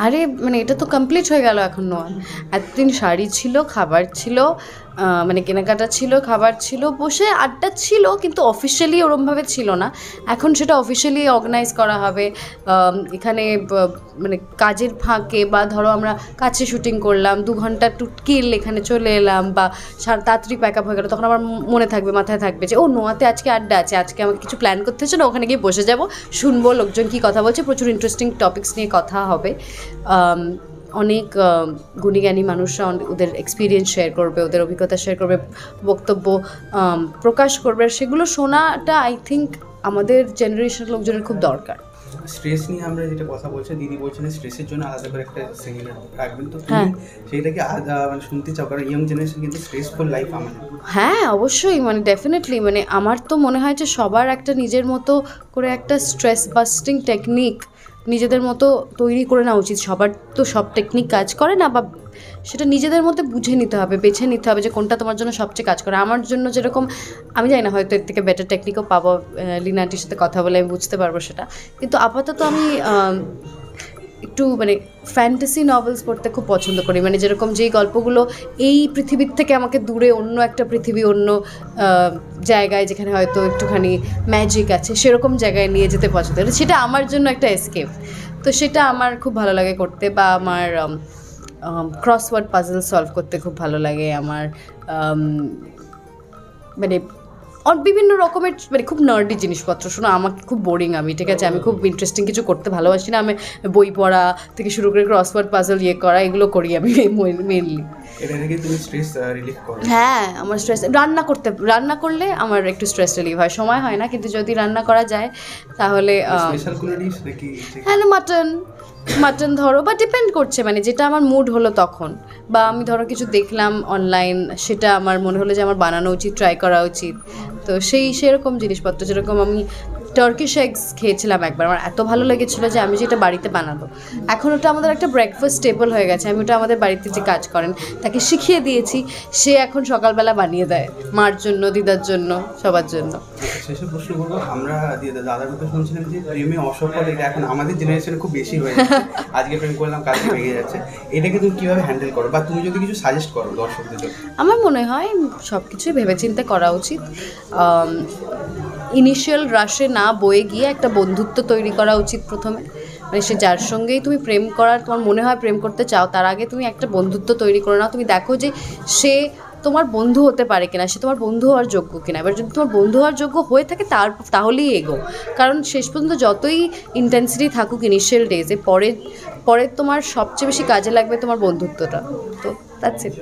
আরে মানে এটা তো কমপ্লিট হয়ে গেল এখন নোয়া। এতদিন শাড়ি ছিল, খাবার ছিল, মানে কেনাকাটা ছিল, খাবার ছিল, বসে আড্ডা ছিল, কিন্তু অফিসিয়ালি ওরমভাবে ছিল না। এখন সেটা অফিসিয়ালি অর্গানাইজ করা হবে। এখানে মানে কাজের ফাঁকে বা ধরো আমরা কাছে শুটিং করলাম, 2 ঘন্টা টুটকিল এখানে চলে এলাম, বা তাড়াতাড়ি প্যাক আপ হয়ে গেলো, তখন আমার মনে থাকবে, মাথায় থাকবে যে ও নোয়াতে আজকে আড্ডা আছে, আজকে আমাকে কিছু প্ল্যান করতে হচ্ছে না, ওখানে গিয়ে বসে যাবো, শুনবো লোকজন কী কথা বলছে, প্রচুর ইন্টারেস্টিং টপিকস নিয়ে কথা হবে। অনেক গুণীজ্ঞানী মানুষরা ওদের এক্সপিরিয়েন্স শেয়ার করবে, ওদের অভিজ্ঞতা শেয়ার করবে, বক্তব্য প্রকাশ করবে, সেগুলো শোনাটা আই থিঙ্ক আমাদের জেনারেশনের লোকজনের খুব দরকার। স্ট্রেস নিয়ে আমরা যেটা কথা বলছি, দিদি বলছেন স্ট্রেসের জন্য আলাদা করে একটা সেমিনার রাখবেন, তো সেইটাকে মানে শুনতে চাও? কারণ ইয়ং জেনারেশন কিন্তু স্ট্রেসফুল লাইফ আমার। হ্যাঁ অবশ্যই, মানে ডেফিনেটলি, মানে আমার তো মনে হয় যে সবার একটা নিজের মতো করে একটা স্ট্রেস বাস্টিং টেকনিক নিজেদের মতো তৈরি করে নেওয়া উচিত। সবার তো সব টেকনিক কাজ করে না, বা সেটা নিজেদের মধ্যে বুঝে নিতে হবে, বেছে নিতে হবে যে কোনটা তোমার জন্য সবচেয়ে কাজ করে। আমার জন্য যেরকম, আমি জানি না হয়তো এর থেকে বেটার টেকনিকও পাবো, লীনা আন্টির সাথে কথা বলে আমি বুঝতে পারবো সেটা, কিন্তু আপাতত আমি একটু মানে ফ্যান্টাসি নভেলস পড়তে খুব পছন্দ করি, মানে যেরকম যেই গল্পগুলো এই পৃথিবীর থেকে আমাকে দূরে অন্য একটা পৃথিবী, অন্য জায়গায় যেখানে হয়তো একটুখানি ম্যাজিক আছে, সেরকম জায়গায় নিয়ে যেতে পছন্দ করি। সেটা আমার জন্য একটা এসকেপ, তো সেটা আমার খুব ভালো লাগে করতে। বা আমার ক্রসওয়ার্ড পাজল সলভ করতে খুব ভালো লাগে আমার, মানে বিভিন্ন রকমের মানে খুব নার্ডি জিনিসপত্র। শোনো, আমাকে খুব বোরিং আমি, ঠিক আছে, আমি খুব ইন্টারেস্টিং কিছু করতে ভালোবাসি না, আমি বই পড়া থেকে শুরু করে ক্রসওয়ার্ড পাজল করা, এগুলো করি আমি মেনলি। হ্যাঁ, আমার স্ট্রেস রান্না করলে আমার একটু স্ট্রেস রিলিভ হয়। সময় হয় না, কিন্তু যদি রান্না করা যায় তাহলে হ্যাঁ, মাটন ধরো, বা ডিপেন্ড করছে মানে যেটা আমার মুড হলো তখন, বা আমি ধরো কিছু দেখলাম অনলাইন, সেটা আমার মনে হলো যে আমার বানানো উচিত, ট্রাই করা উচিত, তো সেরকম জিনিসপত্র। যেরকম আমি টার্কিশ এগস খেয়েছিলাম একবার, আমার এত ভালো লেগেছিলো যে আমি যেটা বাড়িতে বানাবো। এখন ওটা আমাদের একটা ব্রেকফাস্ট টেবল হয়ে গেছে। আমি ওটা আমাদের বাড়িতে যে কাজ করেন তাকে শিখিয়ে দিয়েছি, সে এখন সকালবেলা বানিয়ে দেয় মার জন্য, দিদার জন্য, সবার জন্য। শেষে প্রশ্ন করবো, আমরা দাদার কথা শুনছিলাম যে প্রেমে অসফল, এটা এখন আমাদের জেনারেশনে খুব বেশি হয়ে যাচ্ছে। আজকে প্রেম করলাম, কালকে ভেঙে যাচ্ছে, এটাকে তুমি কীভাবে হ্যান্ডেল করো, বা তুমি যদি কিছু সাজেস্ট করো দর্শকদের জন্য? আমার মনে হয় সব কিছুই ভেবেচিন্তে করা উচিত। ইনিশিয়াল রাশে না বয়ে গিয়ে একটা বন্ধুত্ব তৈরি করা উচিত প্রথমে। মানে সে যার সঙ্গেই তুমি প্রেম করার তোমার মনে হয় প্রেম করতে চাও, তার আগে তুমি একটা বন্ধুত্ব তৈরি করে নাও। তুমি দেখো যে সে তোমার বন্ধু হতে পারে কিনা, সে তোমার বন্ধু হওয়ার যোগ্য কিনা। এবার যদি তোমার বন্ধু হওয়ার যোগ্য হয়ে থাকে তাহলেই এগো, কারণ শেষ পর্যন্ত যতই ইন্টেন্সিটি থাকুক ইনিশিয়াল ডেজে, পরে তোমার সবচেয়ে বেশি কাজে লাগবে তোমার বন্ধুত্বটা। তো দ্যাটস ইট।